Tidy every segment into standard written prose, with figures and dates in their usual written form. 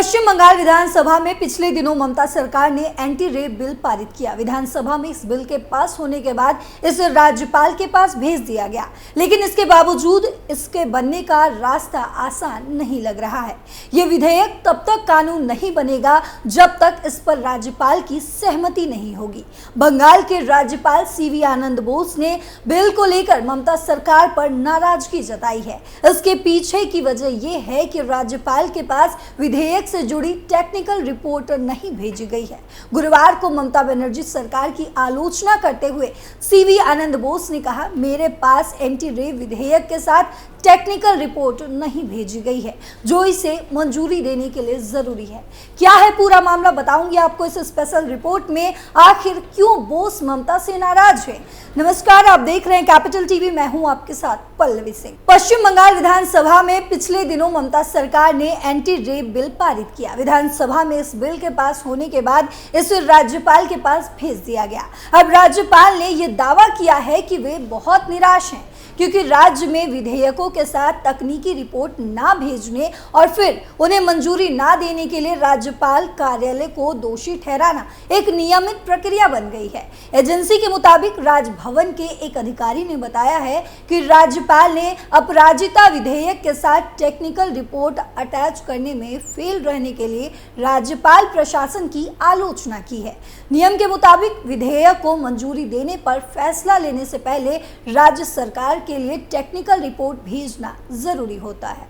पश्चिम बंगाल विधानसभा में पिछले दिनों ममता सरकार ने एंटी रेप बिल पारित किया। विधानसभा में इस बिल के पास होने के बाद इसे राज्यपाल के पास भेज दिया गया, लेकिन इसके बावजूद इसके बनने का रास्ता आसान नहीं लग रहा है। ये विधेयक तब तक कानून नहीं बनेगा जब तक इस पर राज्यपाल की सहमति नहीं होगी। बंगाल के राज्यपाल सीवी आनंद बोस ने बिल को लेकर ममता सरकार पर नाराजगी जताई है। इसके पीछे की वजह यह है कि राज्यपाल के पास विधेयक से जुड़ी टेक्निकल रिपोर्ट नहीं भेजी गई है। गुरुवार को ममता बनर्जी सरकार की आलोचना करते हुए सीवी आनंद बोस ने कहा, मेरे पास एंटी रेप विधेयक के साथ टेक्निकल रिपोर्ट नहीं भेजी गई है जो इसे मंजूरी देने के लिए जरूरी है। क्या है पूरा मामला, बताऊंगी आपको इस स्पेशल रिपोर्ट में। आखिर क्यों बोस ममता से नाराज है। नमस्कार, आप देख रहे हैं कैपिटल टीवी, मैं हूं आपके साथ पल्लवी सिंह। पश्चिम बंगाल विधानसभा में पिछले दिनों ममता सरकार ने एंटी रेप बिल पारित किया। विधानसभा में इस बिल के पास होने के बाद इसे राज्यपाल के पास भेज दिया गया। अब राज्यपाल ने यह दावा किया है कि वे बहुत निराश हैं क्योंकि राज्य में विधेयकों के साथ तकनीकी रिपोर्ट ना भेजने और फिर उन्हें मंजूरी ना देने के लिए राज्यपाल कार्यालय को दोषी ठहराना एक नियमित प्रक्रिया बन गई है। एजेंसी के मुताबिक राजभवन के एक अधिकारी ने बताया है कि राज्यपाल ने अपराजिता विधेयक के साथ टेक्निकल रिपोर्ट अटैच करने में फेल रहने के लिए राज्यपाल प्रशासन की आलोचना की है। नियम के मुताबिक विधेयक को मंजूरी देने पर फैसला लेने से पहले राज्य सरकार के लिए टेक्निकल रिपोर्ट भेजना जरूरी होता है।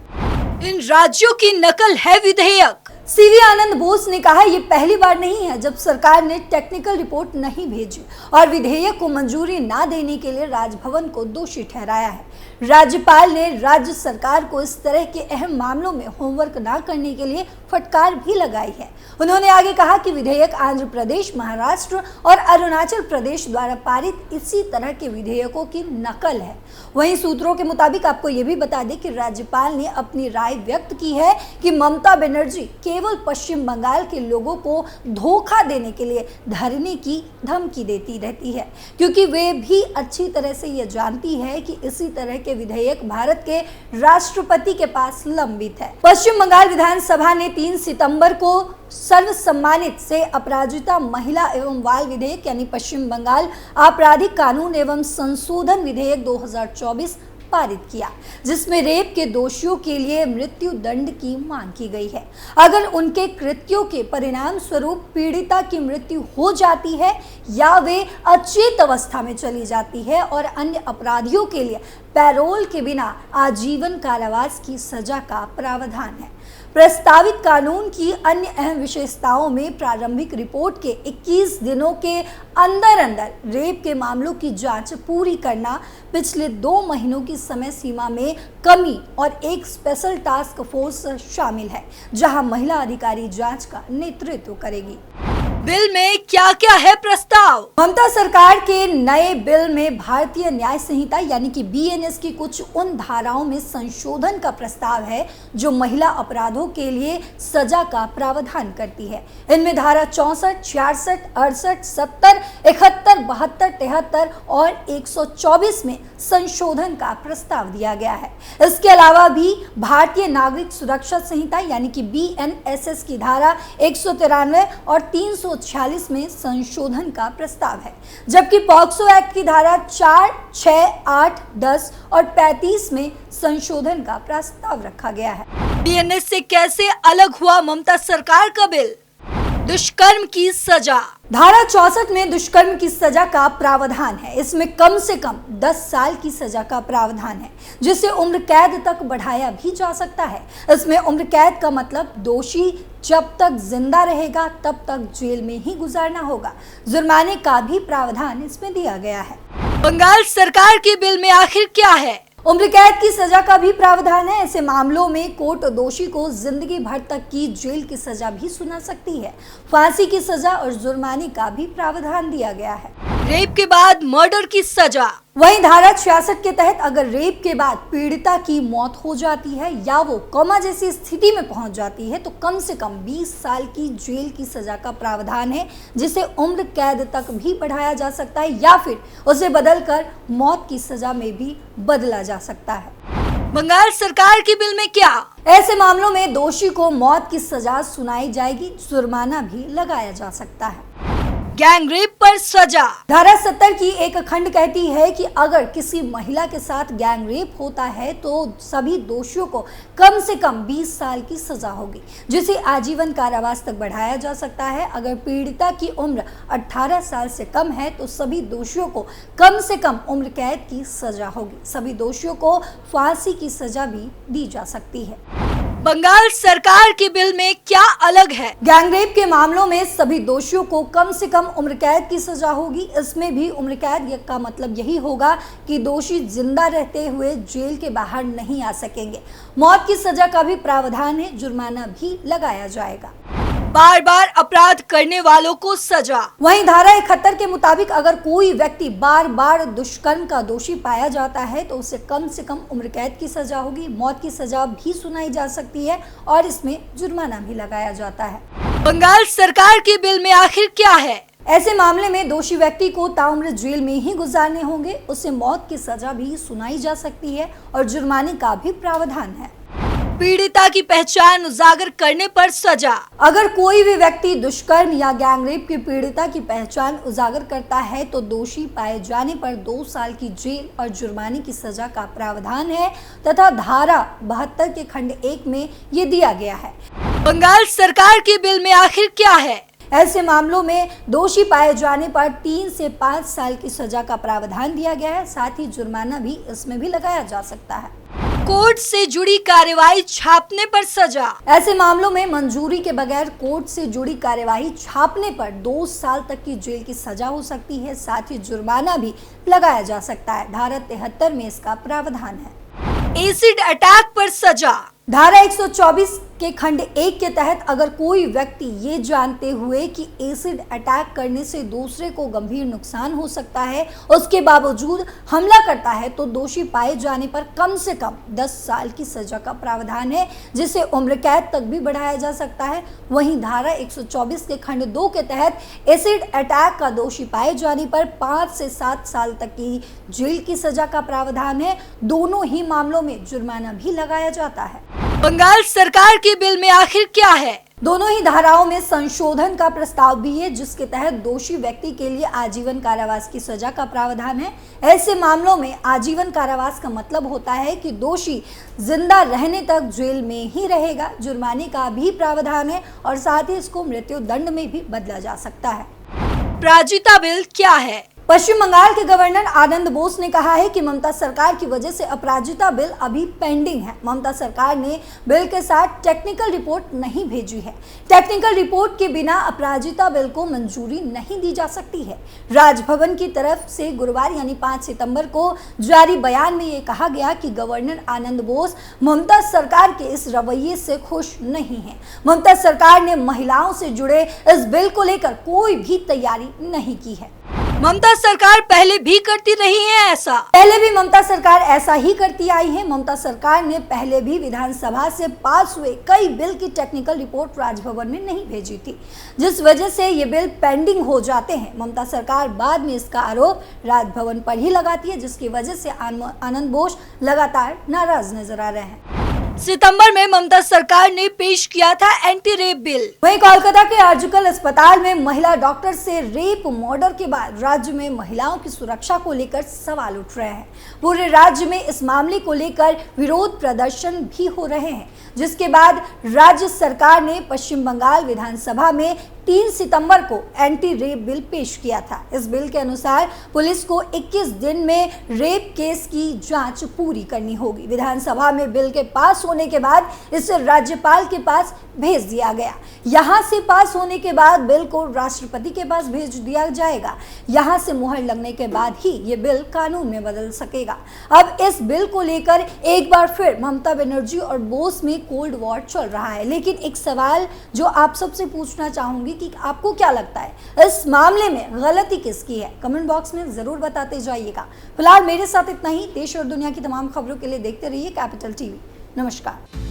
इन राज्यों की नकल है विधेयक। सीवी आनंद बोस ने कहा, यह पहली बार नहीं है जब सरकार ने टेक्निकल रिपोर्ट नहीं भेजी और विधेयक को मंजूरी ना देने के लिए राजभवन को दोषी ठहराया है। राज्यपाल ने राज्य सरकार को इस तरह के अहम मामलों में होमवर्क ना करने के लिए फटकार भी लगाई है। उन्होंने आगे कहा कि विधेयक आंध्र प्रदेश, महाराष्ट्र और अरुणाचल प्रदेश द्वारा पारित इसी तरह के विधेयकों की नकल है। वहीं सूत्रों के मुताबिक आपको यह भी बता दें कि राज्यपाल ने अपनी राय व्यक्त की है कि ममता बनर्जी केवल पश्चिम बंगाल के लोगों को धोखा देने के लिए धरने की धमकी देती रहती है, क्योंकि वे भी अच्छी तरह से यह जानती है कि इसी तरह के विधेयक भारत के राष्ट्रपति के पास लंबित है। पश्चिम बंगाल विधानसभा ने 3 सितंबर को सर्वसम्मानित से अपराजिता महिला एवं बाल विधेयक यानी पश्चिम बंगाल आपराधिक कानून एवं संशोधन विधेयक 2024 पारित किया, जिसमें रेप के दोषियों के लिए मृत्यु दंड की मांग की गई है। अगर उनके कृत्यों के परिणाम स्वरूप पीड़िता की मृत्यु हो जाती है या वे अचेत अवस्था में चली जाती है और अन्य अपराधियों के लिए पैरोल के बिना आजीवन कारावास की सजा का प्रावधान है। प्रस्तावित कानून की अन्य अहम विशेषताओं में प्रारंभिक रिपोर्ट के 21 दिनों के अंदर रेप के मामलों की जांच पूरी करना, पिछले 2 महीनों की समय सीमा में कमी और एक स्पेशल टास्क फोर्स शामिल है जहां महिला अधिकारी जांच का नेतृत्व करेगी। बिल में क्या क्या है प्रस्ताव। ममता सरकार के नए बिल में भारतीय न्याय संहिता यानी कि बीएनएस की कुछ उन धाराओं में संशोधन का प्रस्ताव है जो महिला अपराधों के लिए सजा का प्रावधान करती है। इनमें धारा 64, 66, 68, 70, 71, 72, 73 और 124 में संशोधन का प्रस्ताव दिया गया है। इसके अलावा भी भारतीय नागरिक सुरक्षा संहिता यानी कि बीएनएसएस की धारा 193 और 346 में संशोधन का प्रस्ताव है, जबकि पॉक्सो एक्ट की धारा 4, 6, 8, 10 और 35 में संशोधन का प्रस्ताव रखा गया है। बीएनएस से कैसे अलग हुआ ममता सरकार का बिल। दुष्कर्म की सजा। धारा 64 में दुष्कर्म की सजा का प्रावधान है। इसमें कम से कम 10 साल की सजा का प्रावधान है, जिसे उम्र कैद तक बढ़ाया भी जा सकता है। इसमें उम्र कैद का मतलब दोषी जब तक जिंदा रहेगा तब तक जेल में ही गुजारना होगा। जुर्माने का भी प्रावधान इसमें दिया गया है। बंगाल सरकार के बिल में आखिर क्या है। उम्र कैद की सजा का भी प्रावधान है। ऐसे मामलों में कोर्ट दोषी को जिंदगी भर तक की जेल की सजा भी सुना सकती है। फांसी की सजा और जुर्माने का भी प्रावधान दिया गया है। रेप के बाद मर्डर की सजा। वहीं धारा 66 के तहत अगर रेप के बाद पीड़िता की मौत हो जाती है या वो कोमा जैसी स्थिति में पहुंच जाती है तो कम से कम 20 साल की जेल की सजा का प्रावधान है, जिसे उम्र कैद तक भी बढ़ाया जा सकता है या फिर उसे बदलकर मौत की सजा में भी बदला जा सकता है। बंगाल सरकार की बिल में क्या? ऐसे मामलों में दोषी को मौत की सजा सुनाई जाएगी, जुर्माना भी लगाया जा सकता है। गैंग रेप पर सजा। धारा 70 की एक खंड कहती है कि अगर किसी महिला के साथ गैंग रेप होता है तो सभी दोषियों को कम से कम 20 साल की सजा होगी, जिसे आजीवन कारावास तक बढ़ाया जा सकता है। अगर पीड़िता की उम्र 18 साल से कम है तो सभी दोषियों को कम से कम उम्र कैद की सजा होगी। सभी दोषियों को फांसी की सजा भी दी जा सकती है। बंगाल सरकार की बिल में क्या अलग है? गैंग रेप के मामलों में सभी दोषियों को कम से कम उम्र कैद की सजा होगी। इसमें भी उम्र कैद का मतलब यही होगा कि दोषी जिंदा रहते हुए जेल के बाहर नहीं आ सकेंगे। मौत की सजा का भी प्रावधान है, जुर्माना भी लगाया जाएगा। बार बार अपराध करने वालों को सजा। वहीं धारा 71 के मुताबिक अगर कोई व्यक्ति बार बार दुष्कर्म का दोषी पाया जाता है तो उसे कम से कम उम्र कैद की सजा होगी, मौत की सजा भी सुनाई जा सकती है और इसमें जुर्माना भी लगाया जाता है। बंगाल सरकार की बिल में आखिर क्या है? ऐसे मामले में दोषी व्यक्ति को ताउम्र जेल में ही गुजारने होंगे, उसे मौत की सजा भी सुनाई जा सकती है और जुर्माने का भी प्रावधान है। पीड़िता की पहचान उजागर करने पर सजा। अगर कोई भी व्यक्ति दुष्कर्म या गैंग रेप की पीड़िता की पहचान उजागर करता है तो दोषी पाए जाने पर 2 साल की जेल और जुर्माने की सजा का प्रावधान है तथा धारा 72 के खंड 1 में ये दिया गया है। बंगाल सरकार की बिल में आखिर क्या है? ऐसे मामलों में दोषी पाए जाने पर 3 से 5 साल की सजा का प्रावधान दिया गया है, साथ ही जुर्माना भी इसमें भी लगाया जा सकता है। कोर्ट से जुड़ी कार्यवाही छापने पर सजा। ऐसे मामलों में मंजूरी के बगैर कोर्ट से जुड़ी कार्यवाही छापने पर 2 साल तक की जेल की सजा हो सकती है, साथ ही जुर्माना भी लगाया जा सकता है। धारा 73 में इसका प्रावधान है। एसिड अटैक पर सजा। धारा 124 के खंड 1 के तहत अगर कोई व्यक्ति ये जानते हुए कि एसिड अटैक करने से दूसरे को गंभीर नुकसान हो सकता है, उसके बावजूद हमला करता है तो दोषी पाए जाने पर कम से कम 10 साल की सजा का प्रावधान है, जिसे उम्र कैद तक भी बढ़ाया जा सकता है। वहीं धारा 124 के खंड 2 के तहत एसिड अटैक का दोषी पाए जाने पर 5 से 7 साल तक की जेल की सजा का प्रावधान है। दोनों ही मामलों में जुर्माना भी लगाया जाता है। बंगाल सरकार की बिल में आखिर क्या है? दोनों ही धाराओं में संशोधन का प्रस्ताव भी है, जिसके तहत दोषी व्यक्ति के लिए आजीवन कारावास की सजा का प्रावधान है। ऐसे मामलों में आजीवन कारावास का मतलब होता है कि दोषी जिंदा रहने तक जेल में ही रहेगा। जुर्माने का भी प्रावधान है और साथ ही इसको मृत्यु दंड में भी बदला जा सकता है। अपराजिता बिल क्या है? पश्चिम बंगाल के गवर्नर आनंद बोस ने कहा है कि ममता सरकार की वजह से अपराजिता बिल अभी पेंडिंग है। ममता सरकार ने बिल के साथ टेक्निकल रिपोर्ट नहीं भेजी है। टेक्निकल रिपोर्ट के बिना अपराजिता बिल को मंजूरी नहीं दी जा सकती है। राजभवन की तरफ से गुरुवार यानी 5 सितंबर को जारी बयान में ये कहा गया कि गवर्नर आनंद बोस ममता सरकार के इस रवैये से खुश नहीं है। ममता सरकार ने महिलाओं से जुड़े इस बिल को लेकर कोई भी तैयारी नहीं की है। ममता सरकार पहले भी करती रही है ऐसा। पहले भी ममता सरकार ऐसा ही करती आई है। ममता सरकार ने पहले भी विधानसभा से पास हुए कई बिल की टेक्निकल रिपोर्ट राजभवन में नहीं भेजी थी, जिस वजह से ये बिल पेंडिंग हो जाते हैं। ममता सरकार बाद में इसका आरोप राजभवन पर ही लगाती है, जिसकी वजह से आनंद बोस लगातार नाराज नजर आ रहे हैं। सितंबर में ममता सरकार ने पेश किया था एंटी रेप बिल। वहीं कोलकाता के आरजीकर अस्पताल में महिला डॉक्टर से रेप मर्डर के बाद राज्य में महिलाओं की सुरक्षा को लेकर सवाल उठ रहे हैं। पूरे राज्य में इस मामले को लेकर विरोध प्रदर्शन भी हो रहे हैं, जिसके बाद राज्य सरकार ने पश्चिम बंगाल विधानसभा में 3 सितंबर को एंटी रेप बिल पेश किया था। इस बिल के अनुसार पुलिस को 21 दिन में रेप केस की जांच पूरी करनी होगी। विधानसभा में बिल के पास होने के बाद इसे राज्यपाल के पास भेज दिया गया। यहां से पास होने के बाद बिल को राष्ट्रपति के पास भेज दिया जाएगा। यहां से मुहर लगने के बाद ही ये बिल कानून में बदल सकेगा। अब इस बिल को लेकर एक बार फिर ममता बनर्जी और बोस में कोल्ड वॉर चल रहा है। लेकिन एक सवाल जो आप सबसे पूछना चाहूंगी कि आपको क्या लगता है इस मामले में गलती किसकी है? कमेंट बॉक्स में जरूर बताते जाइएगा। फिलहाल मेरे साथ इतना ही। देश और दुनिया की तमाम खबरों के लिए देखते रहिए कैपिटल टीवी। नमस्कार।